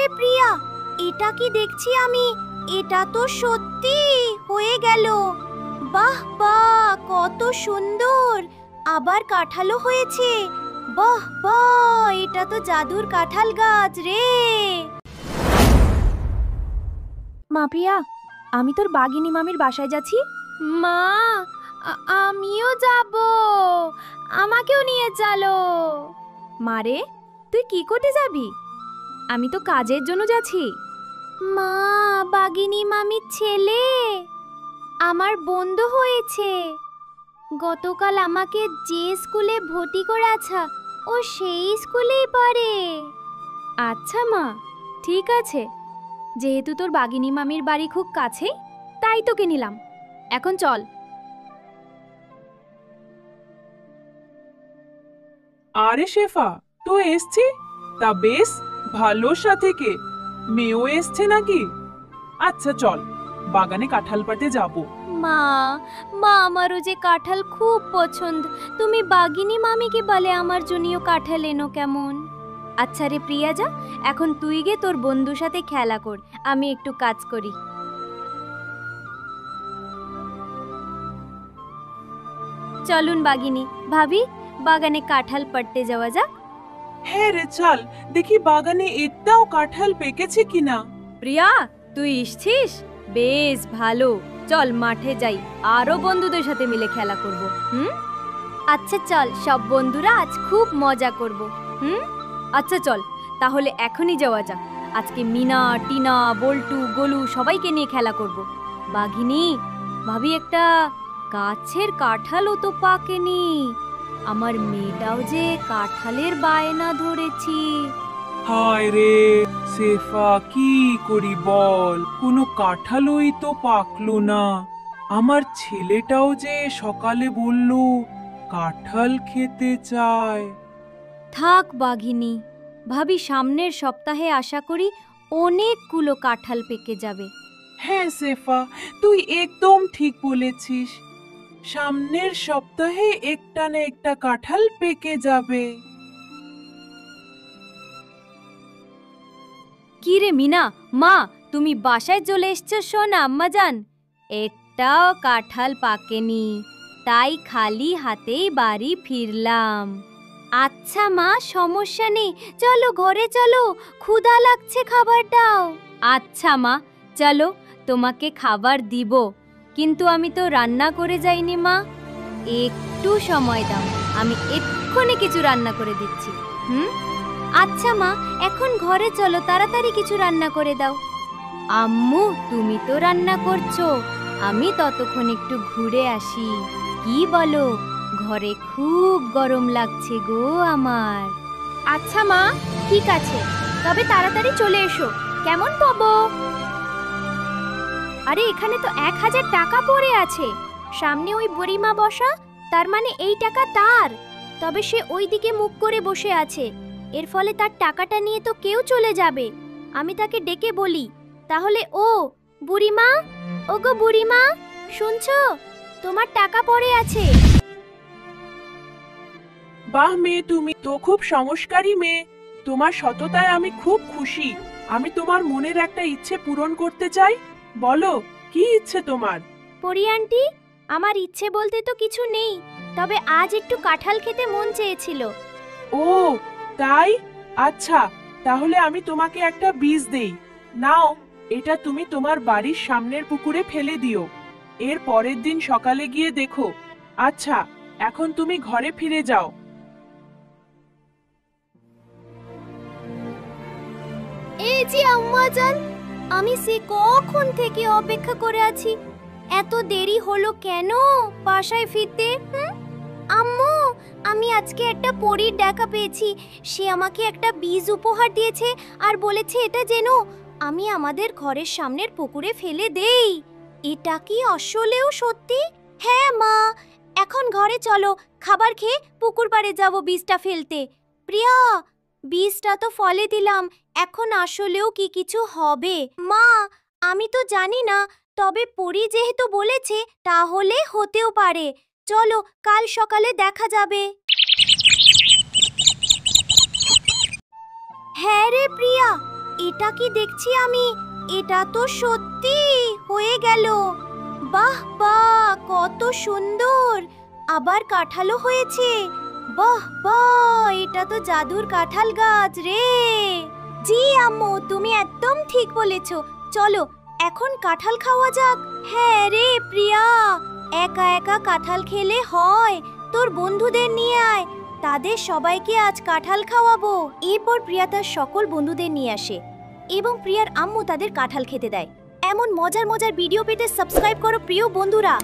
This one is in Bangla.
রে প্রিয়া, এটা কি দেখছি আমি? এটা তো সত্যি হয়ে গেল। বাহ বাহ, কত সুন্দর! আবার কাঁঠালও হয়েছে। বাহ বাহ, এটা তো জাদুর কাঁঠাল গাছ রে। মা প্রিয়া, আমি তোর বাঘিনী মামির বাসায় যাচ্ছি। মা, আমিও যাব, আমাকেও নিয়ে চলো। মারে, তুই কি করতে যাবি? আমি তো কাজের জন্য যাচ্ছি। মা, বাঘিনী মামির ছেলে আমার বন্ধু হয়েছে। গতকাল আমাকে যে স্কুলে ভর্তি করেছে ও সেই স্কুলেই পড়ে। আচ্ছা মা, ঠিক আছে। যেহেতু তোর বাঘিনী মামির বাড়ি খুব কাছেই, তাই তোকে নিলাম। এখন চল। আরে শেফা, তুই এসছি? তা বেশ ভালো। সাথে কে, মেয়েও এসছে নাকি? আচ্ছা চল, বাগানে কাঁঠাল পাড়তে যাব। মা, আমারও যে কাঁঠাল খুব পছন্দ। তুমি বাঘিনী মামিকে বলে আমার জন্যও কাঁঠাল এনো কেমন? আচ্ছা রে প্রিয়া, যা এখন তুই গে তোর বন্ধুর সাথে খেলা কর, আমি একটু কাজ করি। চলুন বাঘিনী ভাবি, বাগানে কাঁঠাল পাড়তে যাওয়া যাক। হ্যাঁ রে, চল দেখি বাগানে একটাও কাঁঠাল পেকেছে কিনা। প্রিয়া, তুই এসছিস? বেশ ভালো, চল মাঠে যাই, আরো বন্ধুদের সাথে মিলে খেলা করব। আচ্ছা চল, সব বন্ধুরা আজ খুব মজা করব। আচ্ছা চল, তাহলে এখনই যাওয়া যাক। আজকে মিনা, টিনা, বল্টু, গোলু সবাইকে নিয়ে খেলা করব। বাঘিনী ভাবি, একটা গাছের কাঁঠালও তো পাকেনি। আমার মেয়েটাও যে কাঁঠালের বায়না ধরেছি। হায় রে শেফা, কি করি বল, কোনো কাঁঠালই তো পাকলো না। আমার ছেলেটাও যে সকালে বলল কাঁঠাল খেতে চায়। থাক বাঘিনী ভাবি, সামনের সপ্তাহে আশা করি অনেকগুলো কাঁঠাল পেকে যাবে। হ্যাঁ শেফা, তুই একদম ঠিক বলেছিস। সামনের সপ্তাহে একটা না একটা কাঁঠাল পেকে যাবে। কি রে মিনা, মা তুমি বাসায় চলে এসছো? শোনা আম্মাজান, একটাও কাঁঠাল পাকেনি, তাই খালি হাতেই বাড়ি ফিরলাম। আচ্ছা মা, সমস্যা নেই, চলো ঘরে চলো, ক্ষুধা লাগছে, খাবার দাও। আচ্ছা মা, চলো তোমাকে খাবার দিব, কিন্তু আমি তো রান্না করে যাইনি মা। একটু সময় দাও, আমি এক্ষুনি কিছু রান্না করে দিচ্ছি। আচ্ছা মা, এখন ঘরে চলো, তাড়াতাড়ি কিছু রান্না করে দাও। আম্মু, তুমি তো রান্না করছো, আমি ততক্ষণ একটু ঘুরে আসি। কি বলো? ঘরে খুব গরম লাগছে গো আমার। আচ্ছা মা, ঠিক আছে, তবে তাড়াতাড়ি চলে এসো। কেমন পাবো? আরে এখানে তো 1000 টাকা পড়ে আছে। সামনে ওই বুড়িমা বসা, তার মানে এই টাকা তার। তবে সে ওই দিকে মুখ করে বসে আছে, এর ফলে তার টাকাটা নিয়ে তো কেউ চলে যাবে। আমি তাকে ডেকে বলি, তাহলে ও বুড়িমা, ওগো বুড়িমা, শুনছো? তোমার টাকা পড়ে আছে। বাহ মেয়ে, তুমি তো খুব সংস্কারী মেয়ে। তোমার সততায় আমি খুব খুশি। আমি তোমার মনের একটা ইচ্ছে পূরণ করতে চাই। বলো, কি ইচ্ছে তোমার? পরি আন্টি, আমার ইচ্ছে বলতে তো কিছু নেই, তবে আজ একটু কাঁঠাল খেতে মন চেয়েছিল। ও তাই? আচ্ছা, তাহলে আমি তোমাকে একটা বীজ দেই। নাও, এটা তুমি তোমার বাড়ির সামনের পুকুরে ফেলে দিও। এর পরের দিন সকালে গিয়ে দেখো। আচ্ছা, এখন তুমি ঘরে ফিরে যাও। এই যে আম্মাজান, আমি সে কখন থেকে অপেক্ষা করে আছি। এত দেরি হলো কেন বাসায় ফিরতে? আম্মু, আমি আজকে একটা পরীর দেখা পেয়েছি। সে আমাকে একটা বীজ উপহার দিয়েছে আর বলেছে এটা যেন আমি আমাদের ঘরের সামনের পুকুরে ফেলে দেই। এটা কি আসলেও সত্যি? হ্যাঁ মা, এখন ঘরে চলো, খাবার খেয়ে পুকুর পাড়ে যাব বীজটা ফেলতে। প্রিয়া, বীজটা তো ফলে দিলাম, এখন আসলেও কি কিছু হবে? মা, আমি তো জানি না, তবে পরি যেহেতু বলেছে তাহলে হতেও পারে। চলো, কাল সকালে দেখা যাবে। হ্যাঁ রে প্রিয়া, এটা কি দেখছি আমি? এটা তো সত্যি হয়ে গেল। বাহ বাহ, কত সুন্দর! আবার কাঁঠালও হয়েছে। বাহ বাহ, এটা তো জাদুর কাঁঠাল গাছ রে। জি আম্মু, তুমি একদম ঠিক বলেছো। চলো এখন কাঁঠাল খাওয়া যাক। হ্যাঁ রে প্রিয়া, একা একা কাঁঠাল খেলে হয়? তোর বন্ধুদের নিয়ে আয়, তাদের সবাইকে আজ কাঁঠাল খাওয়াবো। এরপর প্রিয়া তার সকল বন্ধুদের নিয়ে আসে এবং প্রিয়ার আম্মু তাদের কাঁঠাল খেতে দেয়। এমন মজার মজার ভিডিও পেতে সাবস্ক্রাইব করো প্রিয় বন্ধুরা।